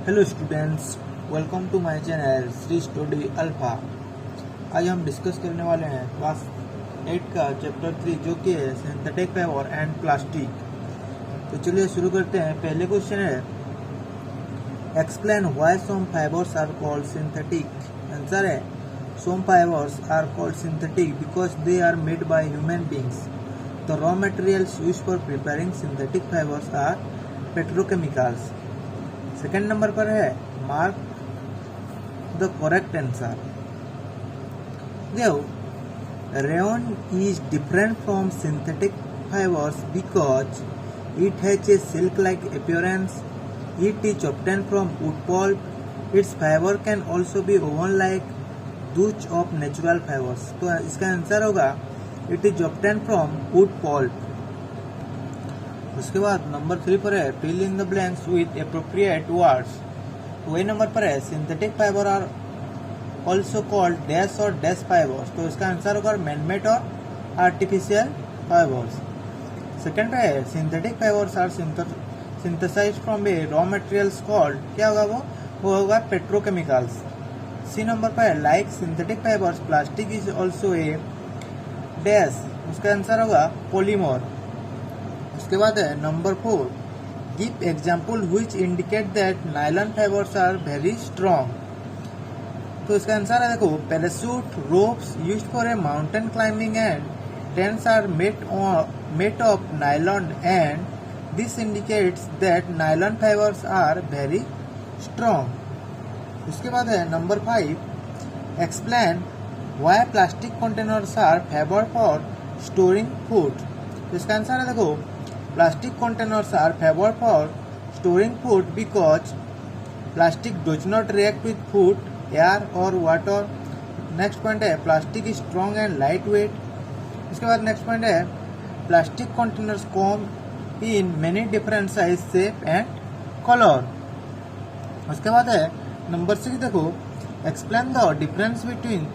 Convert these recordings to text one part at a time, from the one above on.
Hello students, welcome to my channel Shri study alpha. आज हम discuss करने वाले हैं क्लास 8 का चैप्टर 3 जो कि है सिंथेटिक फाइबर एंड प्लास्टिक। तो चलिए शुरू करते हैं। पहले क्वेश्चन है explain why some fibres are called synthetic. Answer है some fibres are called synthetic because they are made by human beings. The raw materials used for preparing synthetic fibres are petrochemicals. Second number पर है mark the correct answer. Rayon is different from synthetic fibers because it has a silk-like appearance. It is obtained from wood pulp. Its fiber can also be woven like those of natural fibers. तो इसका answer होगा it is obtained from wood pulp. उसके बाद number 3 पर है fill in the blanks with appropriate words. वही number पर है synthetic fibre are also called dash और डैश फाइबर्स। तो इसका आंसर होगा मैनमेड और आर्टिफिशियल फाइबर्स। सेकेंड पे है synthetic fibres are synthesised from a raw materials called, क्या होगा वो होगा पेट्रोकेमिकल्स। सी नंबर पर है like synthetic fibres plastic is also a dash, उसका आंसर होगा पॉलीमर। उसके बाद है number 4 give example which indicate that nylon fibres are very strong. तो इसका आंसर है देखो parachute ropes used for a mountain climbing and tents are made of nylon and this indicates that nylon fibres are very strong. उसके बाद है number 5 explain why plastic containers are favoured for storing food. तो इसका answer है देखो plastic containers are favored for storing food because plastic does not react with food, air or water. Next point है plastic is strong and light weight. इसके बाद next point है plastic containers come in many different size shape and colour. उसके बाद है number 6 देखो explain the difference between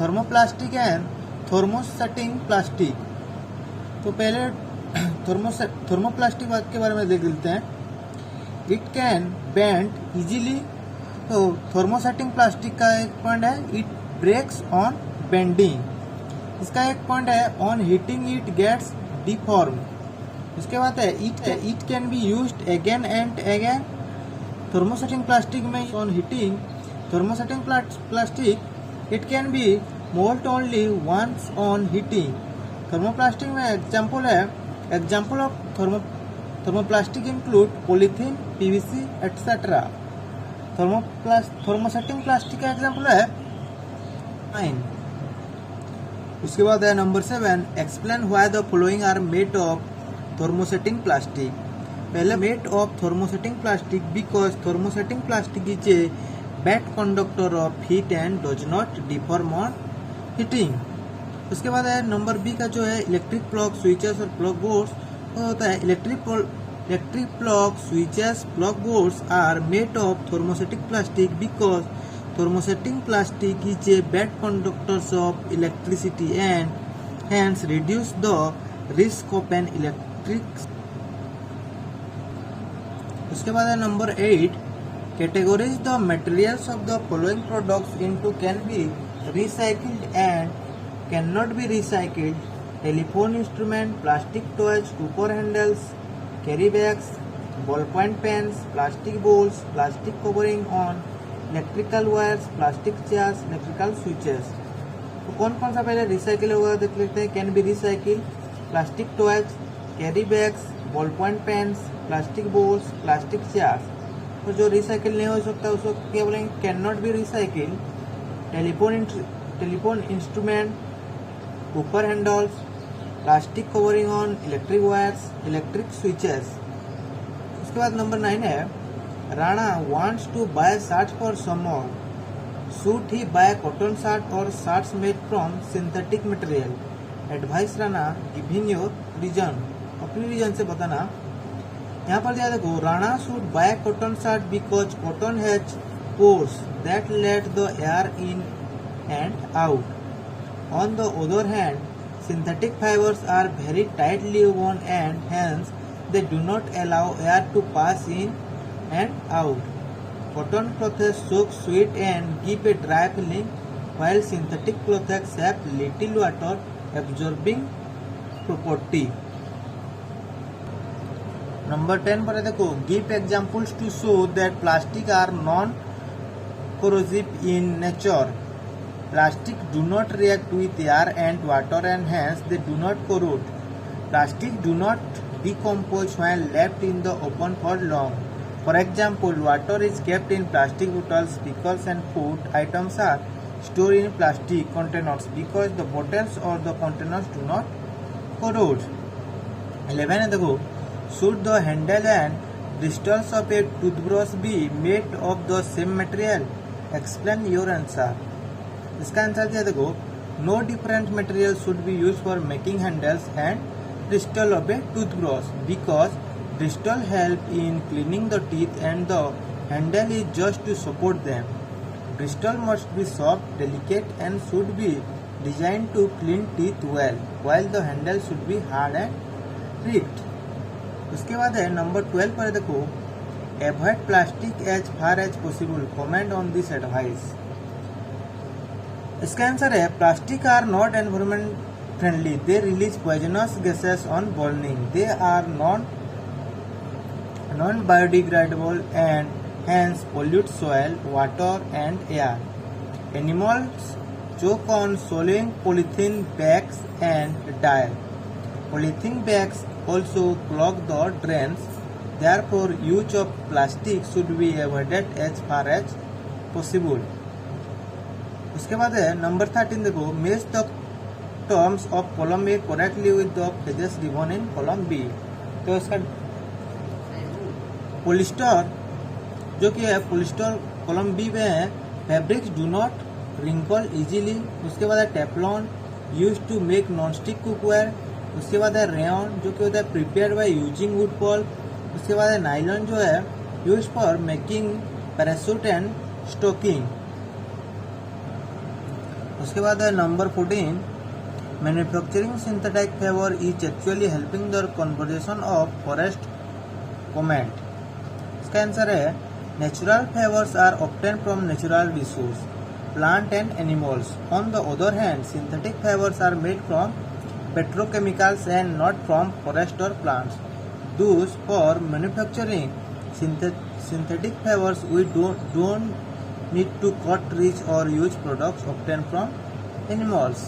thermoplastic and thermosetting plastic. तो पहले थर्मोप्लास्टिक के बारे में देख लेते हैं। It can bend easily. तो थर्मोसेटिंग प्लास्टिक का एक पॉइंट है इट ब्रेक्स ऑन बेंडिंग। इसका एक पॉइंट है on heating it gets deform. उसके बाद है it can be used again and again. Thermosetting plastic में on heating thermosetting plastic it can be mould only once on heating. Thermoplastic में example of thermoplastic include polythene PVC etcetera. Thermosetting plastic का example है fine. उसके बाद है number 7 explain why the following are made of thermosetting plastic. पहले made of thermosetting plastic because thermosetting plastic is a bad conductor of heat and does not deform on heating. उसके बाद है number B का जो है electric plug switches और plug boards. तो होता है electric plug switches plug boards are made of thermosetic plastic because thermosetting plastic is a bad conductors of electricity and hence reduce the risk of an electric. उसके बाद है number 8 categories the materials of the following products into can be recycled and cannot be recycled: telephone instrument, plastic toys, cooper handles, carry bags, ballpoint pens, plastic bowls, plastic covering on electrical wires, plastic chairs, electrical switches। तो कौन कौन सा पहले recycle होगा देख लेते हैं। Can be recycle plastic toys, carry bags, ball point pens, plastic bowls, plastic chairs. तो जो रिसाइकिल नहीं हो सकता उसको क्या बोलेंगे can not be recycle. Telephone instrument, cooper handles, plastic covering on electric wires, electric switches। उसके बाद नंबर 9 है Rana wants to buy shirts for summer. Should he buy cotton shirt or shirts made from synthetic material? Advice Rana giving your reason। अपनी reason से बताना। यहाँ पर दिया देखो Rana should buy cotton shirt because cotton has pores that let the air in and out. On the other hand, synthetic fibers are very tightly woven and hence they do not allow air to pass in and out. Cotton clothes soak sweat and give a dry feeling, while synthetic clothes have little water absorbing property. Number 10 पर देखो, give examples to show that plastic are non-corrosive in nature. Plastic do not react with air and water and hence they do not corrode. Plastic do not decompose when left in the open for long. For example, water is kept in plastic bottles, pickles and food items are stored in plastic containers because the bottles or the containers do not corrode. 11 है देखो, should the handle and bristles of a toothbrush be made of the same material? Explain your answer. इसका answer दिया देखो, no different material should be used for making handles and bristle of a toothbrush because bristle help in cleaning the teeth and the handle is just to support them. Bristle must be soft, delicate and should be designed to clean teeth well, while the handle should be hard and rigged. उसके बाद है number 12 पर देखो, avoid plastic as far as possible, comment on this advice. इसका answer है plastic are not environment friendly, they release poisonous gases on burning, they are non biodegradable and hence pollute soil, water and air. Animals choke on swallowing polythene bags and die. Polythene bags also clog the drains. Therefore, use of plastic should be avoided as far as possible. उसके बाद है number 13 देखो, match the terms of column A correctly with the pages given in column B. तो इसका polyester जो कि है polyester column B में है, fabrics do not wrinkle easily. उसके बाद है Teflon use to make non stick cookware. उसके बाद है रेयन जो कि होता है prepare by using wood pulp. उसके बाद है नाइलॉन जो है use for making parachute and stocking. उसके बाद है number 14, manufacturing synthetic fibre is actually helping the conversation of forest, comment. इसका आंसर है natural fibers are obtained from natural resources, plant and animals. On the other hand, synthetic fibers are made from petrochemicals and not from forest or plants. Thus, for manufacturing synthetic fibers, we don't need to cut trees or use products obtained from animals.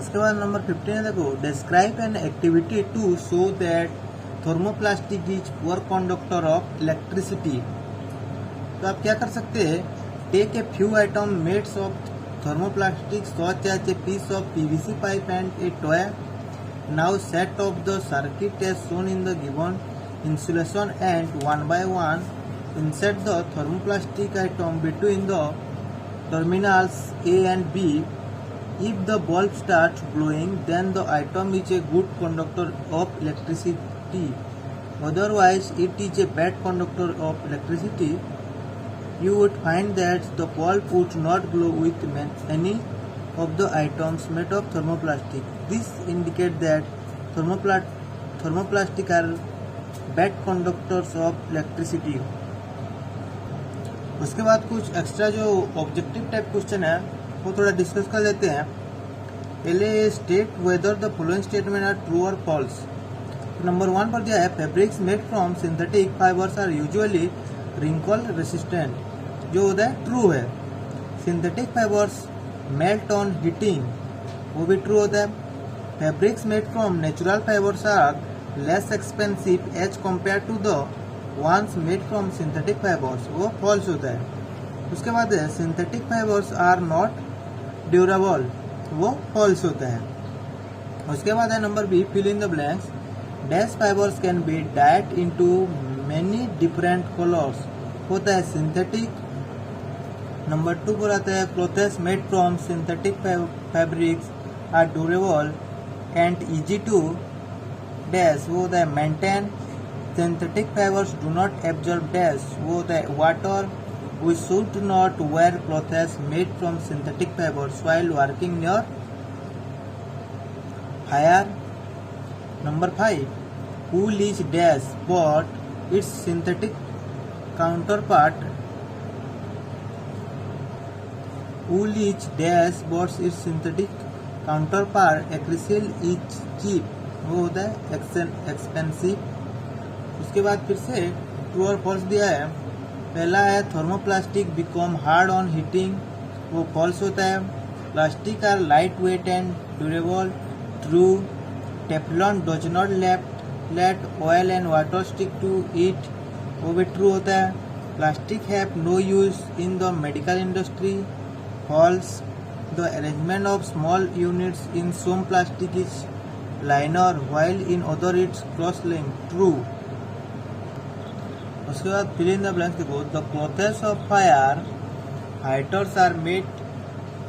उसके बाद number 15 देखो, describe an activity to show that thermoplastic is poor conductor of electricity. तो आप क्या कर सकते हैं, take a few item mades of thermoplastic such as a piece of PVC pipe and a toy. Now set of the circuit as shown in the given insulation and one by one insert the thermoplastic item between the terminals A and B. If the bulb starts glowing, then the item is a good conductor of electricity. Otherwise, it is a bad conductor of electricity. You would find that the bulb would not glow with any of the items made of thermoplastic. This indicates that thermoplastic are bad conductors of electricity. उसके बाद कुछ extra जो objective type question है वो थोड़ा discuss कर लेते हैं. पहले state whether the following statement are true और फॉल्स. नंबर 1 पर दिया है fabrics made from synthetic fibres are usually wrinkle resistant, जो होता है ट्रू है. Synthetic fibres melt on heating, वो भी ट्रू होता है. Fabrics made from natural fibres are less expensive as compare to the ones made from synthetic fibres, वो false होता है. उसके बाद है synthetic fibres are not durable, वो फॉल्स होता है. उसके बाद है number B, fill in the blanks. Dash fibres can be dyed into many different colours, होता है सिंथेटिक. नंबर 2 पर आता है clothes made from synthetic fabrics are durable and easy to dash, वो होता है maintain. Synthetic fibres do not absorb dash, वो होता है water. We should not wear clothes made from synthetic fibers while working near fire. Number 5, wool is dash but its synthetic counterpart acrylic is cheap, वो होता है expensive. उसके बाद फिर से ट्रू और फॉल्स दिया है। पहला है thermoplastic become hard on heating, वो फॉल्स होता है। Plastic are light weight and durable, true. Teflon does not let oil and water stick to it, वो भी ट्रू होता है। Plastic have no use in the medical industry, false. The arrangement of small units in some plastic is linear while in other it's cross-linked, true. उसके बाद fill in the blanks देखो। The clothes of fire fighters are made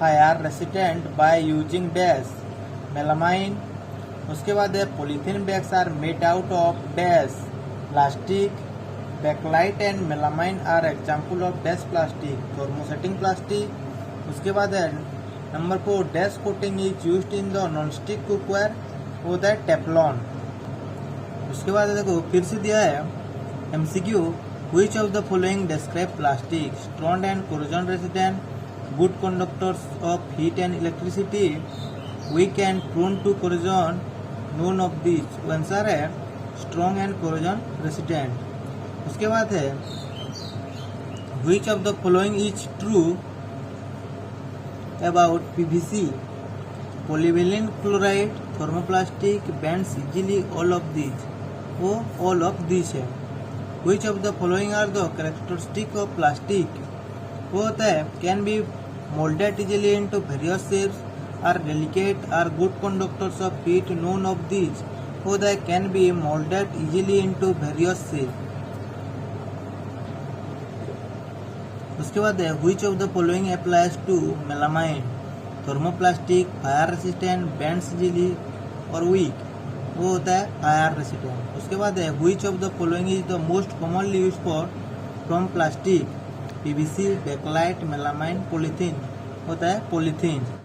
fire resistant by using dash melamine। उसके बाद है polythene bags are made out of dash plastic, bakelite and melamine are example of dash plastic, thermosetting plastic। उसके बाद है number 4 dash coating is used in the non stick cookware, होता है Teflon. उसके बाद देखो फिर से दिया है MCQ, which of the following describe plastic strong and corrosion resistant, good conductors of heat and electricity, weak and prone to corrosion, none of this. Answer है स्ट्रॉन्ग एंड कोरोजन रेसिस्टेंट। उसके बाद है which of the following is true about PVC, polyvinyl chloride, thermoplastic, bends easily, all of these, वो all of these है। Which of the following are the characteristic of plastic, वो होता है can be molded easily into various shapes, are delicate, are good conductors of heat, none of these, वो होता है can be molded easily into various shapes। उसके बाद है which of the following applies to melamine, thermoplastic, fire resistant, bends easily और weak, वो होता है फायर रेसिस्टेंट। उसके बाद है which of the following is the most commonly used for from plastic, PVC, bakelite, melamine, polythene, होता है polythene।